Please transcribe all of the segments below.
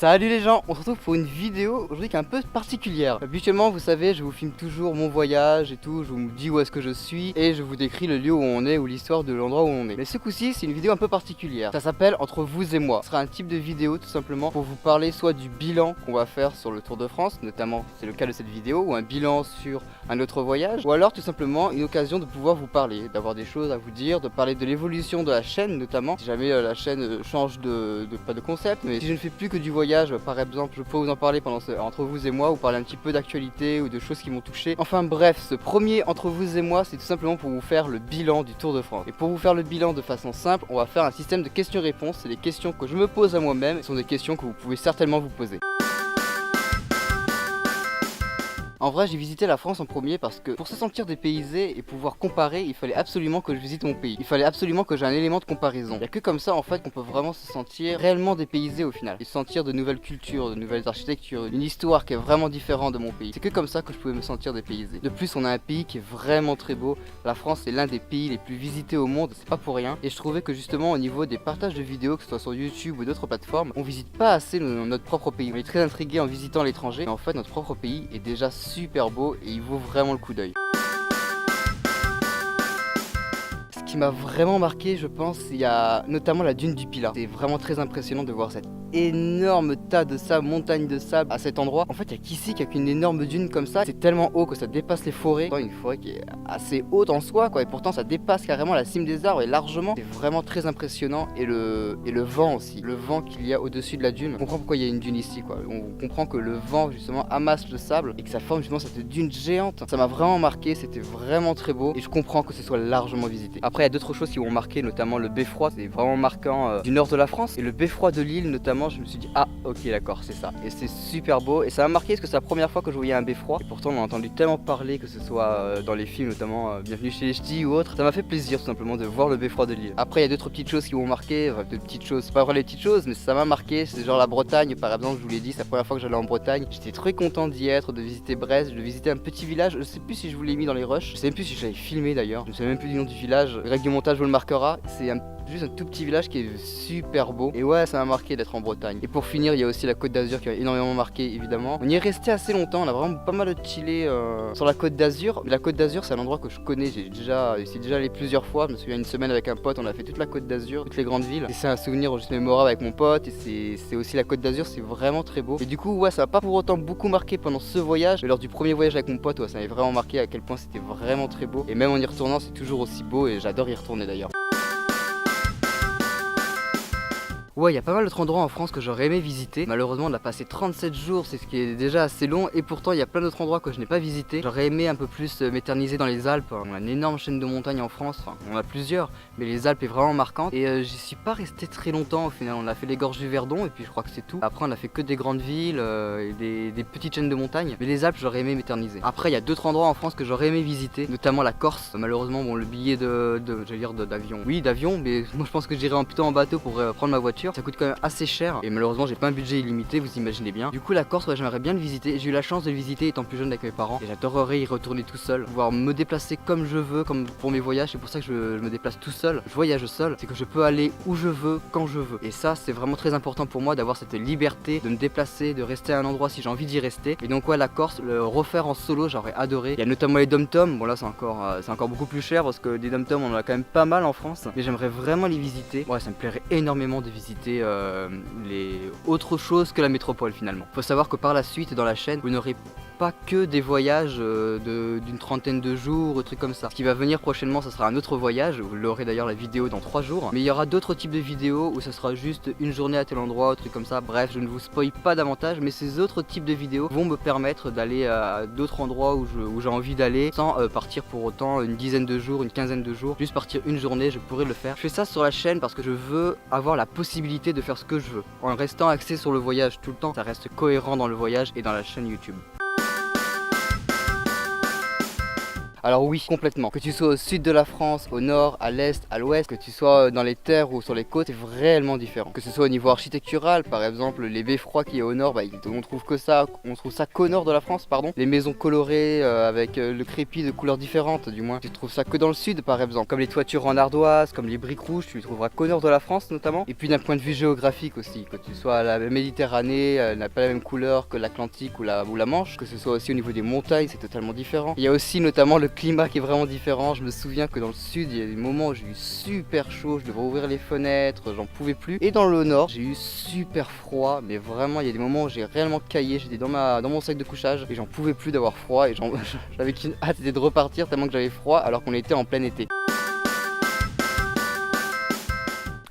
Salut les gens, on se retrouve pour une vidéo aujourd'hui qui est un peu particulière. Habituellement vous savez, je vous filme toujours mon voyage et tout, je vous dis où est-ce que je suis et je vous décris le lieu où on est ou l'histoire de l'endroit où on est. Mais ce coup-ci c'est une vidéo un peu particulière, ça s'appelle Entre vous et moi. Ce sera un type de vidéo tout simplement pour vous parler soit du bilan qu'on va faire sur le Tour de France, notamment c'est le cas de cette vidéo, ou un bilan sur un autre voyage, ou alors tout simplement une occasion de pouvoir vous parler, d'avoir des choses à vous dire, de parler de l'évolution de la chaîne notamment, si jamais la chaîne change pas de concept, mais si je ne fais plus que du voyage, par exemple, je peux vous en parler entre vous et moi, ou parler un petit peu d'actualité ou de choses qui m'ont touché. Enfin bref, ce premier Entre vous et moi, c'est tout simplement pour vous faire le bilan du Tour de France. Et pour vous faire le bilan de façon simple, on va faire un système de questions-réponses. C'est des questions que je me pose à moi-même, ce sont des questions que vous pouvez certainement vous poser. En vrai, j'ai visité la France en premier parce que pour se sentir dépaysé et pouvoir comparer, il fallait absolument que je visite mon pays. Il fallait absolument que j'ai un élément de comparaison. Il n'y a que comme ça en fait qu'on peut vraiment se sentir réellement dépaysé au final. Et sentir de nouvelles cultures, de nouvelles architectures, une histoire qui est vraiment différente de mon pays. C'est que comme ça que je pouvais me sentir dépaysé. De plus, on a un pays qui est vraiment très beau. La France est l'un des pays les plus visités au monde, c'est pas pour rien. Et je trouvais que justement au niveau des partages de vidéos, que ce soit sur YouTube ou d'autres plateformes, on visite pas assez notre propre pays. On est très intrigué en visitant l'étranger, mais en fait notre propre pays est déjà super beau et il vaut vraiment le coup d'œil. Ce qui m'a vraiment marqué, je pense, il y a notamment la dune du Pilat. C'est vraiment très impressionnant de voir cette énorme tas de sable, montagne de sable à cet endroit. En fait, il y a qu'ici qu'il y a qu'une énorme dune comme ça. C'est tellement haut que ça dépasse les forêts. Une forêt qui est assez haute en soi, quoi. Et pourtant, ça dépasse carrément la cime des arbres et largement. C'est vraiment très impressionnant. Et le vent aussi. Le vent qu'il y a au-dessus de la dune. On comprend pourquoi il y a une dune ici, quoi. On comprend que le vent, justement, amasse le sable et que ça forme justement cette dune géante. Ça m'a vraiment marqué. C'était vraiment très beau. Et je comprends que ce soit largement visité. Après, il y a d'autres choses qui m'ont marqué, notamment le beffroi. C'est vraiment marquant du nord de la France. Et le beffroi de Lille, notamment, je me suis dit ah ok d'accord c'est ça, et c'est super beau et ça m'a marqué parce que c'est la première fois que je voyais un beffroi et pourtant on a entendu tellement parler, que ce soit dans les films notamment Bienvenue chez les Ch'tis ou autre. Ça m'a fait plaisir tout simplement de voir le beffroi de Lille. Après il y a d'autres petites choses qui m'ont marqué, enfin, de petites choses, c'est pas vraiment les petites choses mais ça m'a marqué, c'est genre la Bretagne par exemple. Je vous l'ai dit, c'est la première fois que j'allais en Bretagne, j'étais très content d'y être, de visiter Brest, de visiter un petit village. Je sais plus si je vous l'ai mis dans les rushs, je sais même plus si j'avais filmé d'ailleurs, je sais même plus du nom du village. Greg du montage vous le marquera, c'est juste un tout petit village qui est super beau. Et ouais, ça m'a marqué d'être en Bretagne. Et pour finir, il y a aussi la Côte d'Azur qui m'a énormément marqué, évidemment. On y est resté assez longtemps, on a vraiment pas mal chillé sur la Côte d'Azur. La Côte d'Azur, c'est un endroit que je connais, j'y suis déjà allé plusieurs fois. Je me souviens, une semaine avec un pote, on a fait toute la Côte d'Azur, toutes les grandes villes. Et c'est un souvenir juste mémorable avec mon pote. Et c'est aussi la Côte d'Azur, c'est vraiment très beau. Et du coup, ouais, ça m'a pas pour autant beaucoup marqué pendant ce voyage. Mais lors du premier voyage avec mon pote, ouais, ça m'avait vraiment marqué à quel point c'était vraiment très beau. Et même en y retournant, c'est toujours aussi beau et j'adore y retourner d'ailleurs. Ouais, il y a pas mal d'autres endroits en France que j'aurais aimé visiter. Malheureusement, on a passé 37 jours, c'est ce qui est déjà assez long. Et pourtant, il y a plein d'autres endroits que je n'ai pas visités. J'aurais aimé un peu plus m'éterniser dans les Alpes. On a une énorme chaîne de montagnes en France. Enfin, on a plusieurs, mais les Alpes est vraiment marquante. Et j'y suis pas resté très longtemps au final. On a fait les gorges du Verdon et puis je crois que c'est tout. Après, on a fait que des grandes villes et des petites chaînes de montagnes. Mais les Alpes, j'aurais aimé m'éterniser. Après, il y a d'autres endroits en France que j'aurais aimé visiter, notamment la Corse. Malheureusement, bon, le billet d'avion. Oui, d'avion, mais moi je pense que j'irai plutôt en bateau pour prendre ma voiture. Ça coûte quand même assez cher et malheureusement j'ai pas un budget illimité, vous imaginez bien. Du coup la Corse, ouais, j'aimerais bien le visiter. J'ai eu la chance de le visiter étant plus jeune avec mes parents et j'adorerais y retourner tout seul, pouvoir me déplacer comme je veux, comme pour mes voyages. C'est pour ça que je me déplace tout seul, je voyage seul, c'est que je peux aller où je veux, quand je veux. Et ça c'est vraiment très important pour moi d'avoir cette liberté de me déplacer, de rester à un endroit si j'ai envie d'y rester. Et donc ouais, la Corse, le refaire en solo, j'aurais adoré. Il y a notamment les dom-toms, bon là c'est encore beaucoup plus cher parce que des dom-toms on en a quand même pas mal en France, mais j'aimerais vraiment les visiter. Ouais, ça me plairait énormément de visiter les autres choses que la métropole finalement. Faut savoir que par la suite dans la chaîne, vous n'aurez pas que des voyages d'une trentaine de jours ou trucs comme ça. Ce qui va venir prochainement, ça sera un autre voyage, vous l'aurez d'ailleurs la vidéo dans 3 jours, mais il y aura d'autres types de vidéos où ça sera juste une journée à tel endroit, trucs comme ça. Bref, je ne vous spoil pas davantage, mais ces autres types de vidéos vont me permettre d'aller à d'autres endroits où j'ai envie d'aller sans partir pour autant une dizaine de jours, une quinzaine de jours. Juste partir une journée, je pourrais le faire. Je fais ça sur la chaîne parce que je veux avoir la possibilité de faire ce que je veux en restant axé sur le voyage tout le temps. Ça reste cohérent dans le voyage et dans la chaîne YouTube. Alors oui, complètement. Que tu sois au sud de la France, au nord, à l'est, à l'ouest, que tu sois dans les terres ou sur les côtes, c'est réellement différent. Que ce soit au niveau architectural, par exemple les beffrois qu'il y a au nord, on trouve ça qu'au nord de la France, pardon. Les maisons colorées avec le crépi de couleurs différentes, du moins. Tu trouves ça que dans le sud, par exemple. Comme les toitures en ardoise, comme les briques rouges, tu les trouveras qu'au nord de la France notamment. Et puis d'un point de vue géographique aussi, que tu sois à la Méditerranée, elle n'a pas la même couleur que l'Atlantique ou la Manche. Que ce soit aussi au niveau des montagnes, c'est totalement différent. Il y a aussi notamment le climat qui est vraiment différent. Je me souviens que dans le sud, il y a des moments où j'ai eu super chaud, je devais ouvrir les fenêtres, j'en pouvais plus. Et dans le nord, j'ai eu super froid, mais vraiment, il y a des moments où j'ai réellement caillé. J'étais dans mon sac de couchage et j'en pouvais plus d'avoir froid et j'avais qu'une hâte, c'était de repartir tellement que j'avais froid alors qu'on était en plein été.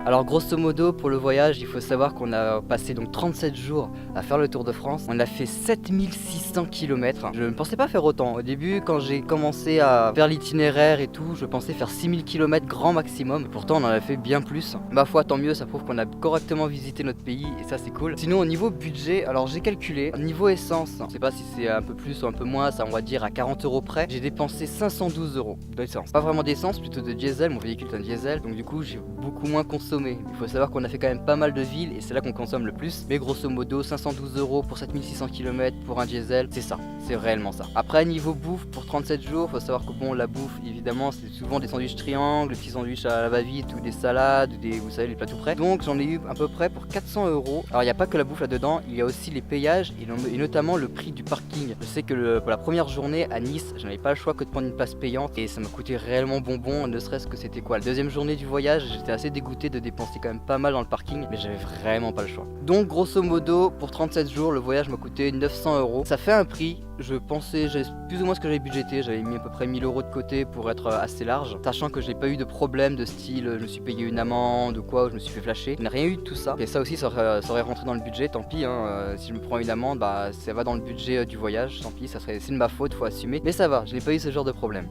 Alors grosso modo pour le voyage, il faut savoir qu'on a passé donc 37 jours à faire le Tour de France. On a fait 7600 km. Je ne pensais pas faire autant. Au début quand j'ai commencé à faire l'itinéraire et tout, je pensais faire 6000 km grand maximum. Pourtant on en a fait bien plus. Ma foi tant mieux, ça prouve qu'on a correctement visité notre pays et ça c'est cool. Sinon au niveau budget, alors j'ai calculé, niveau essence, je sais pas si c'est un peu plus ou un peu moins, ça on va dire à 40 € près, j'ai dépensé 512 € d'essence. Pas vraiment d'essence, plutôt de diesel, mon véhicule est un diesel, donc du coup j'ai beaucoup moins consommé. Il faut savoir qu'on a fait quand même pas mal de villes et c'est là qu'on consomme le plus. Mais grosso modo 512 € pour 7600 km pour un diesel, c'est ça, c'est réellement ça. Après niveau bouffe pour 37 jours, faut savoir que bon la bouffe évidemment c'est souvent des sandwichs triangles, des petits sandwichs à la va-vite ou des salades, vous savez les plats tout prêts. Donc j'en ai eu à peu près pour 400 €. Alors il n'y a pas que la bouffe là-dedans, il y a aussi les payages et notamment le prix du parking. Je sais que pour la première journée à Nice, je n'avais pas le choix que de prendre une place payante et ça m'a coûté réellement bonbon, ne serait-ce que c'était quoi la deuxième journée du voyage, j'étais assez dégoûté de dépenser quand même pas mal dans le parking, mais j'avais vraiment pas le choix. Donc grosso modo pour 37 jours le voyage m'a coûté 900 €. Ça fait un prix, je pensais, j'ai plus ou moins ce que j'avais budgété, j'avais mis à peu près 1000 € de côté pour être assez large, sachant que j'ai pas eu de problème de style je me suis payé une amende ou quoi, ou je me suis fait flasher, je n'ai rien eu de tout ça. Et ça aussi ça aurait rentré dans le budget, tant pis hein, si je me prends une amende, bah ça va dans le budget du voyage, tant pis, c'est de ma faute, faut assumer, mais ça va, je n'ai pas eu ce genre de problème.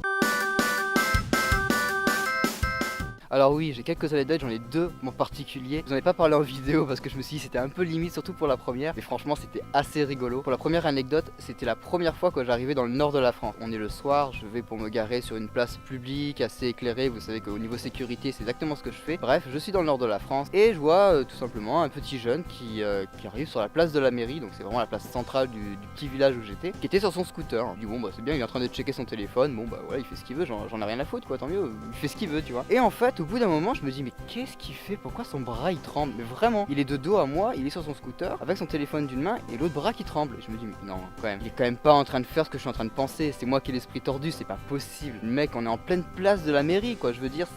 Alors oui, j'ai quelques anecdotes, j'en ai deux en particulier. Je n'en ai pas parlé en vidéo parce que je me suis dit c'était un peu limite, surtout pour la première. Mais franchement, c'était assez rigolo. Pour la première anecdote, c'était la première fois que j'arrivais dans le nord de la France. On est le soir, je vais pour me garer sur une place publique assez éclairée. Vous savez qu'au niveau sécurité, c'est exactement ce que je fais. Bref, je suis dans le nord de la France et je vois tout simplement un petit jeune qui arrive sur la place de la mairie. Donc c'est vraiment la place centrale du petit village où j'étais, qui était sur son scooter. Je dis bon bah c'est bien, il est en train de checker son téléphone. Bon bah voilà, il fait ce qu'il veut, j'en ai rien à foutre quoi, tant mieux, il fait ce qu'il veut, tu vois. Et en fait, au bout d'un moment, je me dis mais qu'est-ce qu'il fait? Pourquoi son bras il tremble? Mais vraiment, il est de dos à moi, il est sur son scooter avec son téléphone d'une main et l'autre bras qui tremble. Et je me dis mais non, quand même, il est quand même pas en train de faire ce que je suis en train de penser. C'est moi qui ai l'esprit tordu, c'est pas possible. Le mec, on est en pleine place de la mairie quoi. Je veux dire,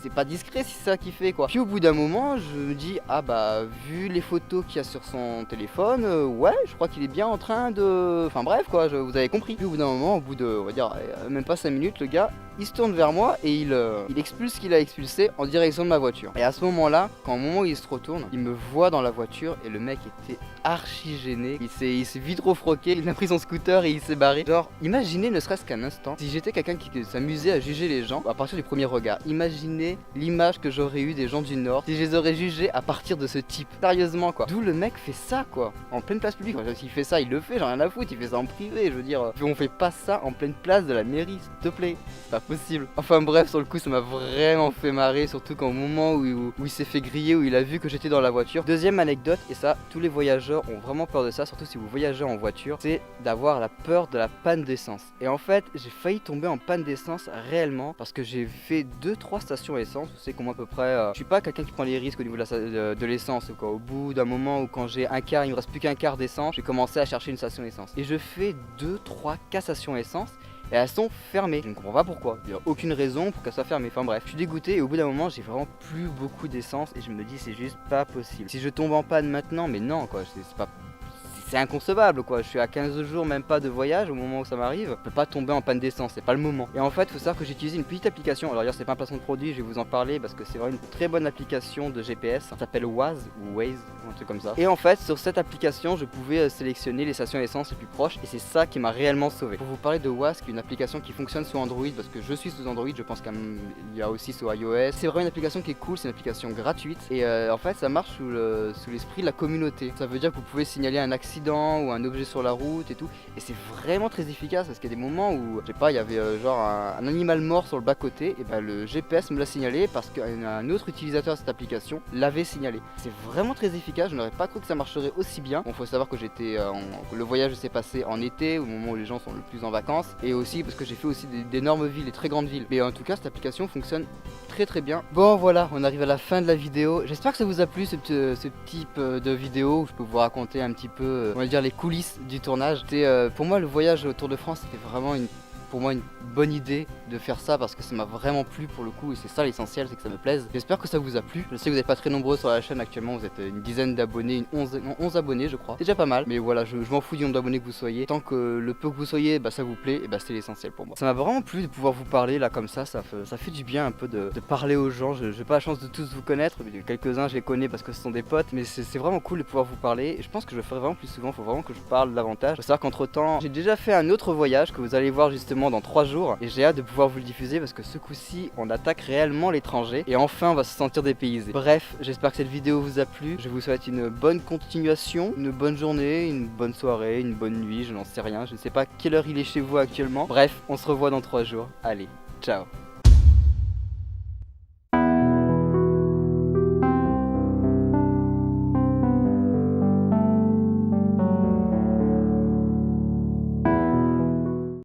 c'est pas discret si c'est ça qu'il fait quoi. Puis au bout d'un moment, je me dis ah bah vu les photos qu'il y a sur son téléphone, ouais, je crois qu'il est bien en train de, enfin bref quoi, vous avez compris. Puis au bout d'un moment, au bout de, on va dire même pas 5 minutes, le gars il se tourne vers moi et il expulse ce qu'il a expulsé en direction de ma voiture. Et à ce moment-là, au moment où il se retourne, il me voit dans la voiture et le mec était archi gêné. Il s'est vite refroqué, il a pris son scooter et il s'est barré. Genre, imaginez ne serait-ce qu'un instant, si j'étais quelqu'un qui s'amusait à juger les gens à partir du premier regard, imaginez l'image que j'aurais eu des gens du Nord si je les aurais jugés à partir de ce type. Sérieusement quoi. D'où le mec fait ça quoi, en pleine place publique. Enfin, s'il fait ça, il le fait, j'en ai rien à foutre, il fait ça en privé, je veux dire. On fait pas ça en pleine place de la mairie, s'il te plaît. C'est pas possible. Enfin bref, sur le coup, ça m'a vraiment fait marrer, surtout qu'au moment où il s'est fait griller, où il a vu que j'étais dans la voiture. Deuxième anecdote, et ça, tous les voyageurs ont vraiment peur de ça, surtout si vous voyagez en voiture, c'est d'avoir la peur de la panne d'essence. Et en fait, j'ai failli tomber en panne d'essence réellement, parce que j'ai fait 2-3 stations essence. Vous savez comment à peu près, je suis pas quelqu'un qui prend les risques au niveau de l'essence, quoi. Au bout d'un moment où quand j'ai un quart, il me reste plus qu'un quart d'essence, j'ai commencé à chercher une station essence. Et je fais 2-3 stations essence. Et elles sont fermées. Je ne comprends pas pourquoi. Il n'y a aucune raison pour qu'elles soient fermées. Enfin bref, je suis dégoûté et au bout d'un moment, j'ai vraiment plus beaucoup d'essence et je me dis c'est juste pas possible. Si je tombe en panne maintenant, mais non quoi, c'est pas... C'est inconcevable quoi, je suis à 15 jours même pas de voyage au moment où ça m'arrive, je peux pas tomber en panne d'essence, c'est pas le moment. Et en fait, faut savoir que j'ai utilisé une petite application, alors d'ailleurs c'est pas un placement de produit, je vais vous en parler parce que c'est vraiment une très bonne application de GPS, ça s'appelle Waze ou Waze, un truc comme ça. Et en fait, sur cette application, je pouvais sélectionner les stations essence les plus proches et c'est ça qui m'a réellement sauvé. Pour vous parler de Waze, qui est une application qui fonctionne sous Android, parce que je suis sous Android, je pense qu'il y a aussi sous iOS. C'est vraiment une application qui est cool, c'est une application gratuite et en fait ça marche sous l'esprit de la communauté. Ça veut dire que vous pouvez signaler un accident accident ou un objet sur la route et tout. Et c'est vraiment très efficace parce qu'il y a des moments où, je sais pas, il y avait genre un animal mort sur le bas-côté, et le GPS me l'a signalé parce qu'un autre utilisateur de cette application l'avait signalé. C'est vraiment très efficace, je n'aurais pas cru que ça marcherait aussi bien. Bon, faut savoir que le voyage s'est passé en été, au moment où les gens sont le plus en vacances, et aussi parce que j'ai fait aussi d'énormes villes, des très grandes villes. Mais en tout cas, cette application fonctionne très bien. Bon voilà, on arrive à la fin de la vidéo. J'espère que ça vous a plu ce type de vidéo où je peux vous raconter un petit peu, on va dire, les coulisses du tournage. Pour moi, le voyage au Tour de France, c'était vraiment pour moi une bonne idée de faire ça parce que ça m'a vraiment plu pour le coup, et c'est ça l'essentiel, c'est que ça me plaise. J'espère que ça vous a plu. Je sais que vous n'êtes pas très nombreux sur la chaîne actuellement, vous êtes une dizaine d'abonnés, 11 abonnés je crois. C'est déjà pas mal, mais voilà, je m'en fous du nombre d'abonnés que vous soyez. Tant que le peu que vous soyez, ça vous plaît, et c'est l'essentiel pour moi. Ça m'a vraiment plu de pouvoir vous parler là comme ça fait du bien un peu de parler aux gens. Je n'ai pas la chance de tous vous connaître, mais quelques-uns je les connais parce que ce sont des potes, mais c'est vraiment cool de pouvoir vous parler, et je pense que je le ferai vraiment plus souvent. Faut vraiment que je parle davantage. Faut savoir qu'entre temps, j'ai déjà fait un autre voyage que vous allez voir justement dans 3 jours, et j'ai hâte de pouvoir vous le diffuser parce que ce coup-ci on attaque réellement l'étranger et enfin on va se sentir dépaysé. Bref, j'espère que cette vidéo vous a plu. Je vous souhaite une bonne continuation, une bonne journée, une bonne soirée, une bonne nuit, je n'en sais rien, je ne sais pas quelle heure il est chez vous actuellement. Bref, on se revoit dans 3 jours. Allez, ciao.